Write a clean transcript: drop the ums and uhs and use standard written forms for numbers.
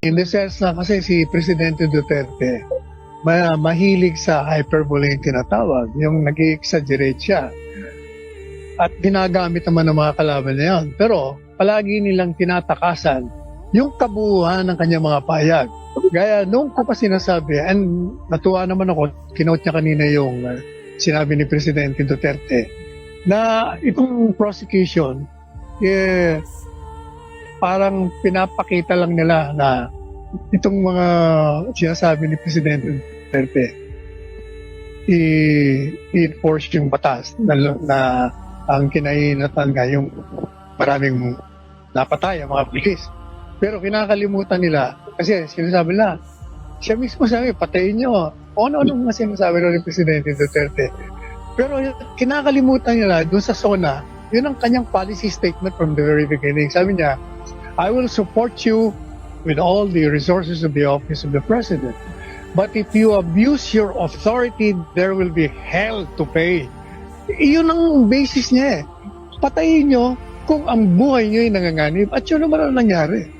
In the sense na kasi si Presidente Duterte, mahilig sa hyperbole yung tinatawag, yung nag-i-exaggerate siya. At ginagamit naman ng mga kalaban niya yan. Pero palagi nilang tinatakasan yung kabuuan ng kanyang mga payag. Gaya nung ko pa sinasabi, and natuwa naman ako, kinote niya kanina yung sinabi ni Presidente Duterte, na itong prosecution, parang pinapakita lang nila na itong mga sinasabi ni Presidente Duterte, i-enforce yung batas na ang kinahinatan nga yung maraming napatay, ang mga pulis. Pero kinakalimutan nila, kasi sinasabi nila, siya mismo sabi, patayin nyo. O ano mga sinasabi ni Presidente Duterte. Pero kinakalimutan nila, doon sa SONA, yun ang kanyang policy statement from the very beginning. Sabi niya, I will support you with all the resources of the office of the President. But if you abuse your authority, there will be hell to pay. Iyon ang basis niya eh. Patayin nyo kung ang buhay nyo ay nanganganib. At yun naman ang nangyari.